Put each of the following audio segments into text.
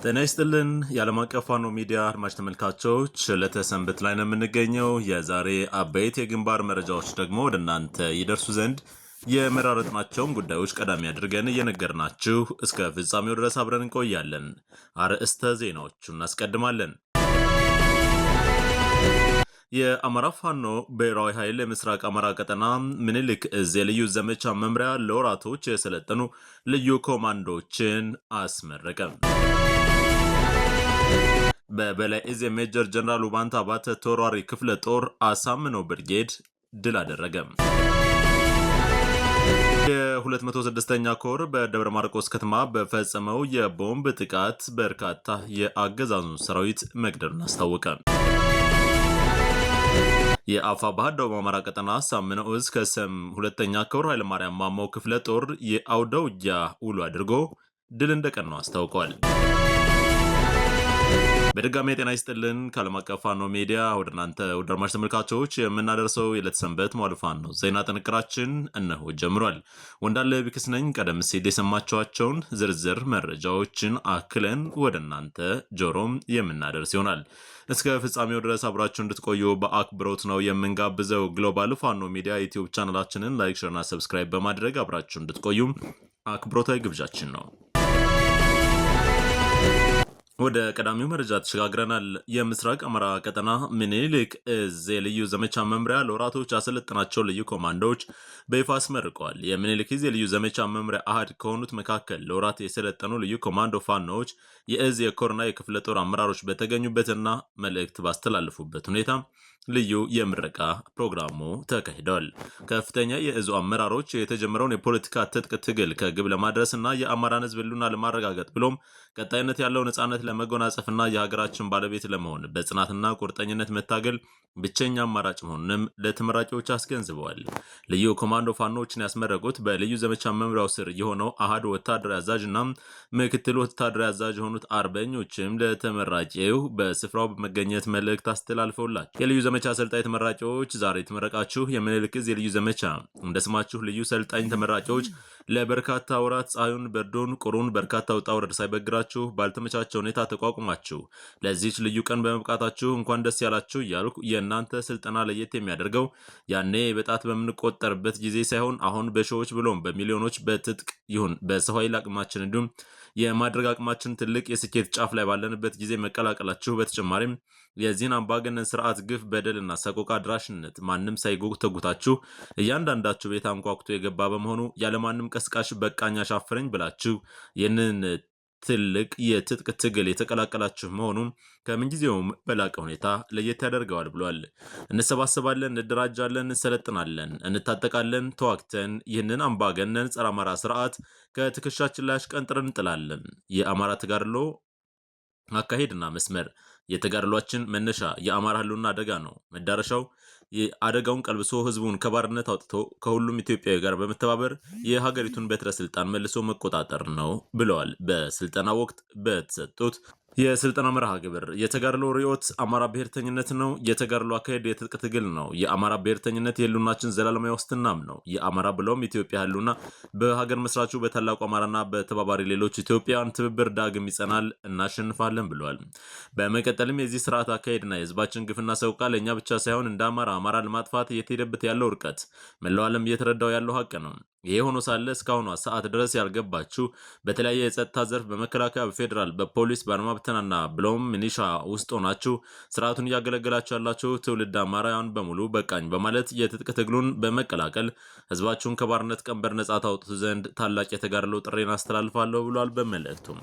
ጤና ይስጥልን የዓለም አቀፍ ፋኖ ሚዲያ አድማጭ ተመልካቾች፣ ለተሰንበት ላይ ነው የምንገኘው። የዛሬ አበይት የግንባር መረጃዎች ደግሞ ወደ እናንተ ይደርሱ ዘንድ የመራረጥናቸውን ጉዳዮች ቀዳሚ አድርገን እየነገርናችሁ እስከ ፍጻሜው ድረስ አብረን እንቆያለን። አርዕስተ ዜናዎቹን እናስቀድማለን። የአማራ ፋኖ ብሔራዊ ኃይል የምስራቅ አማራ ቀጠና ምኒልክ እዝ የልዩ ዘመቻ መምሪያ ለወራቶች የሰለጠኑ ልዩ ኮማንዶችን አስመረቀ። በበላይ እዝ የሜጀር ጀነራል ውባንታ ባተ ተወራሪ ክፍለ ጦር አሳምነው ብርጌድ ድል አደረገ። የ206ኛ ኮር በደብረ ማርቆስ ከተማ በፈጸመው የቦምብ ጥቃት በርካታ የአገዛዙን ሰራዊት መግደሉን አስታወቀ። የአፋብኃ ደቡብ አማራ ቀጠና አሳምነው እዝ ከሰም 2ኛ ኮር ኃይለማርያም ማሞ ክፍለ ጦር የአውደ ውጊያ ውሎ አድርጎ ድል እንደቀናው አስታውቋል። በድጋሚ የጤና ይስጥልን ከዓለም አቀፍ ፋኖ ሚዲያ ወደ እናንተ ውድ አድማጭ ተመልካቾች የምናደርሰው የዕለት ሰንበት ሙሉ ፋኖ ዜና ጥንቅራችን እነሆ ጀምሯል። ወንዳለ ቢክስ ነኝ። ቀደም ሲል የሰማችኋቸውን ዝርዝር መረጃዎችን አክለን ወደ እናንተ ጆሮም የምናደርስ ይሆናል። እስከ ፍጻሜው ድረስ አብራችሁ እንድትቆዩ በአክብሮት ነው የምንጋብዘው። ግሎባል ፋኖ ሚዲያ ዩቲዩብ ቻናላችንን ላይክ፣ ሼርና ሰብስክራይብ በማድረግ አብራችሁ እንድትቆዩ አክብሮታዊ ግብዣችን ነው። ወደ ቀዳሚው መረጃ ተሸጋግረናል። የምስራቅ አማራ ቀጠና ምኒልክ እዝ የልዩ ዘመቻ መምሪያ ለወራቶች ያሰለጠናቸው ልዩ ኮማንዶዎች በይፋ አስመርቀዋል። የምኒልክ እዝ የልዩ ዘመቻ መምሪያ አሃድ ከሆኑት መካከል ለወራት የሰለጠኑ ልዩ ኮማንዶ ፋኖዎች የእዝ የኮርና የክፍለ ጦር አመራሮች በተገኙበትና መልእክት ባስተላለፉበት ሁኔታ ልዩ የምረቃ ፕሮግራሙ ተካሂደዋል። ከፍተኛ የእዙ አመራሮች የተጀመረውን የፖለቲካ ትጥቅ ትግል ከግብ ለማድረስና የአማራን ሕዝብ ሕልውና ለማረጋገጥ ብሎም ቀጣይነት ያለው ነጻነት ለመጎናጸፍና የሀገራችን ባለቤት ለመሆን በጽናትና ቁርጠኝነት መታገል ብቸኛ አማራጭ መሆኑንም ለተመራቂዎች አስገንዝበዋል። ልዩ ኮማንዶ ፋኖችን ያስመረቁት በልዩ ዘመቻ መምሪያው ስር የሆነው አሃዱ ወታደራዊ አዛዥና ምክትል ወታደራዊ አዛዥ የሆኑት አርበኞችም ለተመራቂው በስፍራው በመገኘት መልእክት አስተላልፈውላቸው የልዩ ዘመቻ አሰልጣኝ ተመራቂዎች ዛሬ የተመረቃችሁ የምኒልክ እዝ የልዩ ዘመቻ እንደ ስማችሁ ልዩ ሰልጣኝ ተመራቂዎች ለበርካታ ወራት ፀሐዩን፣ በርዶን፣ ቁሩን በርካታ ውጣ ውረድ ሳይበግራችሁ ባልተመቻቸ ሁኔታ ተቋቁማችሁ ለዚች ልዩ ቀን በመብቃታችሁ እንኳን ደስ ያላችሁ እያልኩ የእናንተ ስልጠና ለየት የሚያደርገው ያኔ በጣት በምንቆጠርበት ጊዜ ሳይሆን አሁን በሺዎች ብሎም በሚሊዮኖች በትጥቅ ይሁን በሰው ኃይል አቅማችን እንዲሁም የማድረግ አቅማችን ትልቅ የስኬት ጫፍ ላይ ባለንበት ጊዜ መቀላቀላችሁ በተጨማሪም የዚህን አምባገነን ስርዓት ግፍ፣ በደልና ሰቆቃ አድራሽነት ማንም ሳይጎተጉታችሁ እያንዳንዳችሁ ቤት አንኳኩቶ የገባ በመሆኑ ያለማንም ቀስቃሽ በቃኝ አሻፈረኝ ብላችሁ ይህንን ትልቅ የትጥቅ ትግል የተቀላቀላችሁ መሆኑን ከምንጊዜውም በላቀ ሁኔታ ለየት ያደርገዋል ብሏል። እንሰባሰባለን፣ እንደራጃለን፣ እንሰለጥናለን፣ እንታጠቃለን፣ ተዋግተን ይህንን አምባገነን ጸረ አማራ ስርዓት ከትከሻችን ላይ አሽቀንጥረን እንጥላለን። የአማራ ተጋድሎ አካሄድና መስመር የተጋድሏችን መነሻ የአማራ ህልውና አደጋ ነው። መዳረሻው አደጋውን ቀልብሶ ህዝቡን ከባርነት አውጥቶ ከሁሉም ኢትዮጵያዊ ጋር በመተባበር የሀገሪቱን በትረ ስልጣን መልሶ መቆጣጠር ነው ብለዋል። በስልጠና ወቅት በተሰጡት የስልጠና መርሃ ግብር የተጋድሎ ርዕዮት አማራ ብሔርተኝነት ነው። የተጋድሎ አካሄድ የትጥቅ ትግል ነው። የአማራ ብሔርተኝነት የህልውናችን ዘላለማዊ ዋስትናም ነው። የአማራ ብለውም ኢትዮጵያ ህልውና በሀገር መስራቹ በታላቁ አማራና በተባባሪ ሌሎች ኢትዮጵያውያን ትብብር ዳግም ይጸናል፣ እናሸንፋለን ብለዋል። በመቀጠልም የዚህ ስርዓት አካሄድና የህዝባችን ግፍና ሰውቃ ለእኛ ብቻ ሳይሆን እንደ አማራ ለማጥፋት እየተሄደበት ያለው ርቀት መላው ዓለም እየተረዳው ያለው ሀቅ ነው። ይሄ ሆኖ ሳለ እስካሁኗ ሰዓት ድረስ ያልገባችሁ በተለያየ የጸጥታ ዘርፍ በመከላከያ፣ በፌዴራል፣ በፖሊስ፣ በአድማ ብተናና ብለውም ሚኒሻ ውስጥ ሆናችሁ ስርዓቱን እያገለገላችሁ ያላችሁ ትውልድ አማራውያን በሙሉ በቃኝ በማለት የትጥቅ ትግሉን በመቀላቀል ህዝባችሁን ከባርነት ቀንበር ነጻ ታውጡት ዘንድ ታላቅ የተጋድሎ ጥሬን አስተላልፋለሁ ብሏል። በመልእክቱም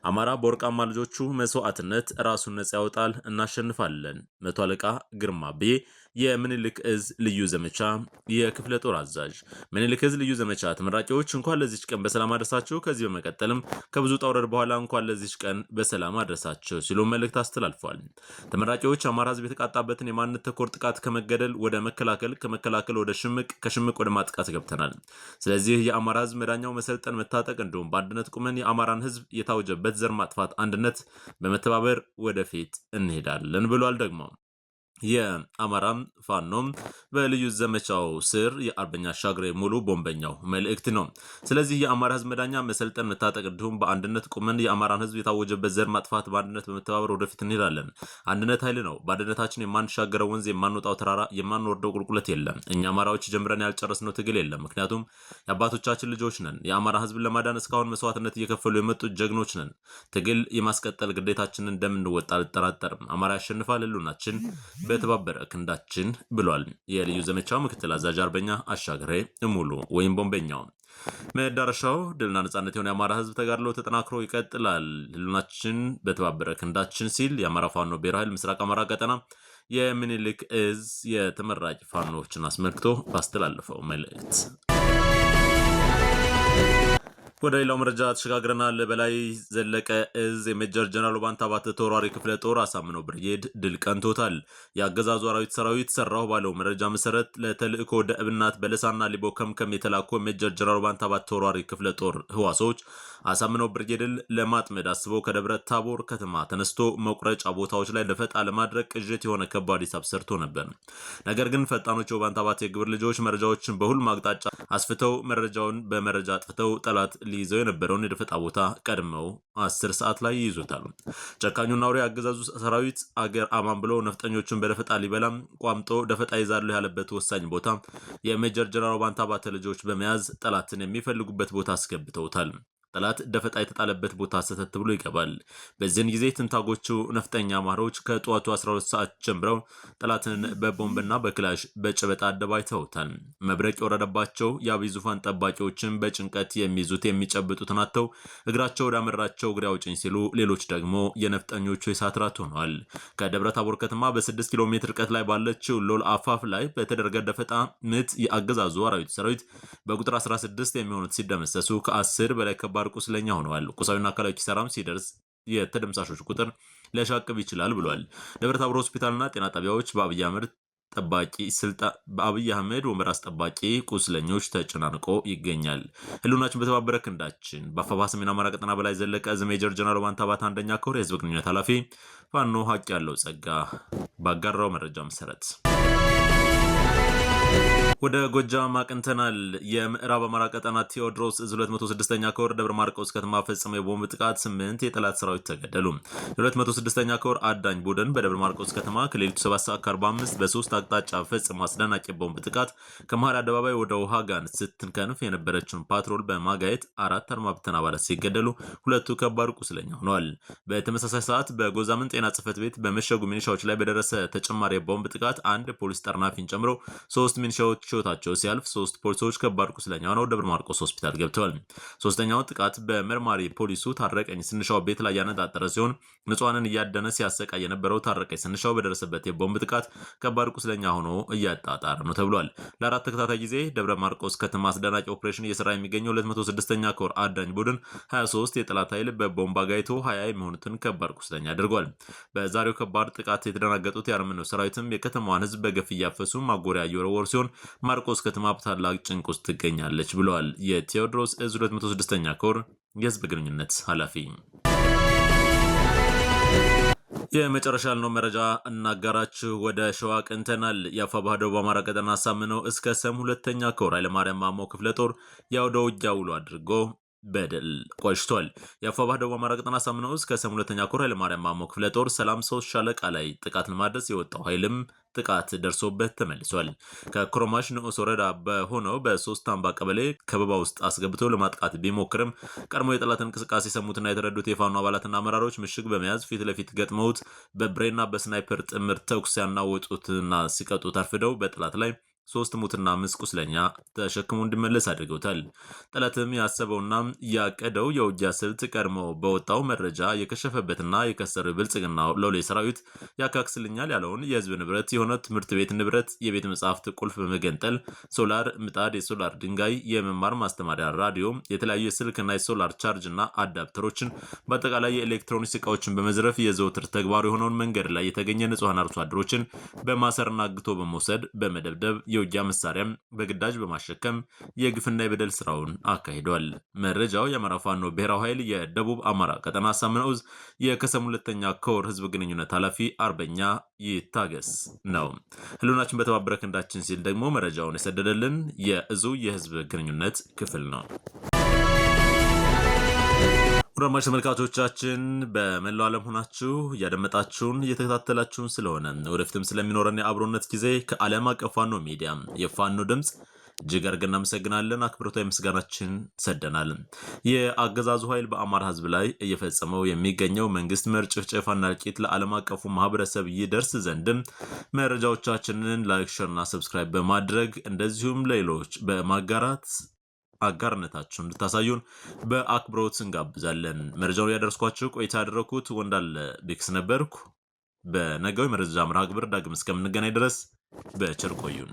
አማራ በወርቃማ ልጆቹ መስዋዕትነት ራሱን ነጻ ያወጣል፣ እናሸንፋለን። መቶ አለቃ ግርማ ብዬ የምኒልክ እዝ ልዩ ዘመቻ የክፍለ ጦር አዛዥ። ምኒልክ እዝ ልዩ ዘመቻ ተመራቂዎች እንኳን ለዚች ቀን በሰላም አደረሳችሁ። ከዚህ በመቀጠልም ከብዙ ጣውረድ በኋላ እንኳን ለዚች ቀን በሰላም አደረሳችሁ ሲሉ መልእክት አስተላልፏል። ተመራቂዎች አማራ ህዝብ የተቃጣበትን የማንነት ተኮር ጥቃት ከመገደል ወደ መከላከል፣ ከመከላከል ወደ ሽምቅ፣ ከሽምቅ ወደ ማጥቃት ገብተናል። ስለዚህ የአማራ ህዝብ መዳኛው መሰልጠን፣ መታጠቅ እንዲሁም በአንድነት ቁመን የአማራን ህዝብ የታወጀበት ዘር ማጥፋት አንድነት በመተባበር ወደፊት እንሄዳለን ብሏል። ደግሞ የአማራ ፋኖም በልዩ ዘመቻው ስር የአርበኛ አሻግሬ ሙሉ ቦምበኛው መልእክት ነው። ስለዚህ የአማራ ህዝብ መዳኛ መሰልጠን፣ መታጠቅ እንዲሁም በአንድነት ቁመን የአማራን ህዝብ የታወጀበት ዘር ማጥፋት በአንድነት በመተባበር ወደፊት እንሄዳለን። አንድነት ኃይል ነው። በአንድነታችን የማንሻገረው ወንዝ፣ የማንወጣው ተራራ፣ የማንወርደው ቁልቁለት የለም። እኛ አማራዎች ጀምረን ያልጨረስነው ትግል የለም። ምክንያቱም የአባቶቻችን ልጆች ነን። የአማራ ህዝብ ለማዳን እስካሁን መስዋዕትነት እየከፈሉ የመጡት ጀግኖች ነን። ትግል የማስቀጠል ግዴታችንን እንደምንወጣ አልጠራጠርም። አማራ ያሸንፋል። ህልውናችን በተባበረ ክንዳችን ብሏል የልዩ ዘመቻው ምክትል አዛዥ አርበኛ አሻግሬ ሙሉ ወይም ቦምበኛው። መዳረሻው ድልና ነጻነት የሆነ የአማራ ህዝብ ተጋድሎ ተጠናክሮ ይቀጥላል፣ ህልውናችን በተባበረ ክንዳችን ሲል የአማራ ፋኖ ብሔራዊ ኃይል ምስራቅ አማራ ቀጠና የሚኒልክ እዝ የተመራጭ ፋኖዎችን አስመልክቶ ባስተላለፈው መልእክት ወደ ሌላው መረጃ ተሸጋግረናል። በላይ ዘለቀ እዝ የሜጀር ጀነራል ባንታ ባተ ተወራሪ ክፍለ ጦር አሳምነው ብርጌድ ድል ቀንቶታል። የአገዛዙ አራዊት ሰራዊት ሰራው ባለው መረጃ መሰረት ለተልእኮ ወደ እብናት በለሳና ሊቦ ከምከም የተላኩ ሜጀር ጀነራል ባንታ ባተ ተወራሪ ክፍለ ጦር ህዋሶች አሳምነው ብርጌድን ለማጥመድ አስበው ከደብረ ታቦር ከተማ ተነስቶ መቁረጫ ቦታዎች ላይ ደፈጣ ለማድረግ ቅዥት የሆነ ከባድ ሂሳብ ሰርቶ ነበር። ነገር ግን ፈጣኖቹ ባንታ ባተ የግብር ልጆች መረጃዎችን በሁሉም አቅጣጫ አስፍተው መረጃውን በመረጃ አጥፍተው ጠላት ሊይዘው የነበረውን የደፈጣ ቦታ ቀድመው 10 ሰዓት ላይ ይይዙታል። ጨካኙና አውሬ አገዛዙ ሰራዊት አገር አማን ብሎ ነፍጠኞቹን በደፈጣ ሊበላም ቋምጦ ደፈጣ ይዛሉ ያለበት ወሳኝ ቦታ የሜጀር ጀነራል ባንታ ባተ ልጆች በመያዝ ጠላትን የሚፈልጉበት ቦታ አስገብተውታል። ጠላት ደፈጣ የተጣለበት ቦታ ሰተት ብሎ ይገባል። በዚህን ጊዜ ትንታጎቹ ነፍጠኛ ማሮች ከጠዋቱ 12 ሰዓት ጀምረው ጠላትን በቦምብና በክላሽ በጭበጣ አደባይተውታል። መብረቅ የወረደባቸው የአብይ ዙፋን ጠባቂዎችን በጭንቀት የሚይዙት የሚጨብጡትን አጥተው እግራቸው ወዳመራቸው እግሬ አውጭኝ ሲሉ፣ ሌሎች ደግሞ የነፍጠኞቹ የእሳት ራት ሆነዋል። ከደብረ ታቦር ከተማ በ6 ኪሎ ሜትር ርቀት ላይ ባለችው ሎል አፋፍ ላይ በተደረገ ደፈጣ ምት የአገዛዙ አራዊት ሰራዊት በቁጥር 16 የሚሆኑት ሲደመሰሱ ከ10 በላይ ከባድ ቁስለኛ ሆነዋል። ቁሳዊና አካላዊ ኪሳራም ሲደርስ የተደምሳሾች ቁጥር ሊያሻቅብ ይችላል ብሏል። ደብረ ታቦር ሆስፒታልና ጤና ጣቢያዎች በአብይ አህመድ ወንበር አስጠባቂ ቁስለኞች ተጨናንቆ ይገኛል። ህልውናችን በተባበረ ክንዳችን በአፋባ ሰሜን አማራ ቀጠና በላይ ዘለቀ እዝ ሜጀር ጀነራል ባንታ ባተ አንደኛ ኮር የህዝብ ግንኙነት ኃላፊ ፋኖ ሀቅ ያለው ጸጋ ባጋራው መረጃ መሰረት ወደ ጎጃም አቅንተናል። የምዕራብ አማራ ቀጠና ቴዎድሮስ እዝ 206ኛ ኮር ደብረ ማርቆስ ከተማ ፈጸመው የቦምብ ጥቃት 8 የጠላት ሰራዊት ተገደሉ። የ206ኛ ኮር አዳኝ ቡድን በደብረ ማርቆስ ከተማ ከሌሊቱ 7 ሰዓት ከ45 በሶስት አቅጣጫ ፈጽሞ አስደናቂ ቦምብ ጥቃት ከመሃል አደባባይ ወደ ውሃ ጋን ስትንከንፍ የነበረችውን ፓትሮል በማጋየት 4 አድማ ብተና አባላት ሲገደሉ 2 ከባድ ቁስለኛ ሆነዋል። በተመሳሳይ ሰዓት በጎዛምን ጤና ጽሕፈት ቤት በመሸጉ ሚኒሻዎች ላይ በደረሰ ተጨማሪ የቦምብ ጥቃት አንድ ፖሊስ ጠርናፊን ጨምሮ 3 ሚኒሻዎች ሕይወታቸው ሲያልፍ 3 ፖሊሶች ከባድ ቁስለኛ ሆነው ደብረ ማርቆስ ሆስፒታል ገብተዋል። ሶስተኛው ጥቃት በመርማሪ ፖሊሱ ታረቀኝ ስንሻው ቤት ላይ ያነጣጠረ ሲሆን ንጹሃንን እያደነ ሲያሰቃይ የነበረው ታረቀኝ ስንሻው በደረሰበት የቦምብ ጥቃት ከባድ ቁስለኛ ሆኖ እያጣጣረ ነው ተብሏል። ለአራት ተከታታይ ጊዜ ደብረ ማርቆስ ከተማ አስደናቂ ኦፕሬሽን እየሰራ የሚገኘው 206ኛ ኮር አዳኝ ቡድን 23 የጠላት ኃይል በቦምብ አጋይቶ 20 የሚሆኑትን ከባድ ቁስለኛ አድርጓል። በዛሬው ከባድ ጥቃት የተደናገጡት የአርመኖ ሰራዊትም የከተማዋን ህዝብ በገፍ እያፈሱ ማጎሪያ እየወረወሩ ሲሆን ማርቆስ ከተማ በታላቅ ጭንቅ ውስጥ ትገኛለች ብለዋል የቴዎድሮስ እዝ 206ኛ ኮር የህዝብ ግንኙነት ኃላፊ። የመጨረሻ ያልነው መረጃ እናጋራችሁ። ወደ ሸዋ ቅንተናል። የአፋባ ደቡብ አማራ ቀጠና አሳምነው እስከ ሰም 2ኛ ኮር ኃይለማርያም ማሞ ክፍለ ጦር የአውደ ውጊያ ውሎ አድርጎ በድል ቆይቷል። የአፋባ ደቡብ አማራ ቀጠና አሳምነው እስከ ሰም 2ኛ ኮር ኃይለማርያም ማሞ ክፍለ ጦር ሰላም 3 ሻለቃ ላይ ጥቃት ለማድረስ የወጣው ኃይልም ጥቃት ደርሶበት ተመልሷል። ከኮሮማሽ ንዑስ ወረዳ በሆነው በሶስት አምባ ቀበሌ ከበባ ውስጥ አስገብቶ ለማጥቃት ቢሞክርም ቀድሞ የጠላት እንቅስቃሴ ሰሙትና የተረዱት የፋኖ አባላትና አመራሮች ምሽግ በመያዝ ፊት ለፊት ገጥመውት በብሬና በስናይፐር ጥምር ተኩስ ያናወጡትና ሲቀጡት አርፍደው በጠላት ላይ 3 ሙትና 5 ቁስለኛ ተሸክሞ እንዲመለስ አድርገውታል። ጠላትም ያሰበውና ያቀደው የውጊያ ስልት ቀድሞ በወጣው መረጃ የከሸፈበትና የከሰረው ብልጽግና ሎሌ ሰራዊት ያካክስልኛል ያለውን የህዝብ ንብረት የሆነ ትምህርት ቤት ንብረት የቤተ መጻሕፍት ቁልፍ በመገንጠል ሶላር ምጣድ፣ የሶላር ድንጋይ፣ የመማር ማስተማሪያ ራዲዮ፣ የተለያዩ የስልክና የሶላር ቻርጅ እና አዳፕተሮችን በአጠቃላይ የኤሌክትሮኒክስ እቃዎችን በመዝረፍ የዘውትር ተግባሩ የሆነውን መንገድ ላይ የተገኘ ንጹሐን አርሶ አደሮችን በማሰርና አግቶ በመውሰድ በመደብደብ የውጊያ መሳሪያም በግዳጅ በማሸከም የግፍና የበደል ስራውን አካሂዷል። መረጃው የአማራ ፋኖ ብሔራዊ ኃይል የደቡብ አማራ ቀጠና ሳምነው ዕዝ የከሰም ሁለተኛ ኮር ህዝብ ግንኙነት ኃላፊ አርበኛ ይታገስ ነው። ህልውናችን በተባበረ ክንዳችን ሲል ደግሞ መረጃውን የሰደደልን የእዙ የህዝብ ግንኙነት ክፍል ነው። ውራማሽ ተመልካቾቻችን በመላው ዓለም ሆናችሁ እያደመጣችሁን እየተከታተላችሁን ስለሆነ ወደፊትም ስለሚኖረን የአብሮነት ጊዜ ከዓለም አቀፍ ፋኖ ሚዲያ የፋኖ ድምፅ እጅግ አድርገን እናመሰግናለን። አክብሮታዊ ምስጋናችን ሰደናል። የአገዛዙ ኃይል በአማራ ህዝብ ላይ እየፈጸመው የሚገኘው መንግስት መር ጭፍጨፋና እልቂት ለዓለም አቀፉ ማህበረሰብ ይደርስ ዘንድም መረጃዎቻችንን ላይክ፣ ሸርና ሰብስክራይብ በማድረግ እንደዚሁም ሌሎች በማጋራት አጋርነታችሁን እንድታሳዩን በአክብሮት እንጋብዛለን። መረጃውን ያደረስኳችሁ ቆይታ ያደረኩት ወንዳለ ቢክስ ነበርኩ። በነገው የመረጃ መርሃ ግብር ዳግም እስከምንገናኝ ድረስ በቸር ቆዩን።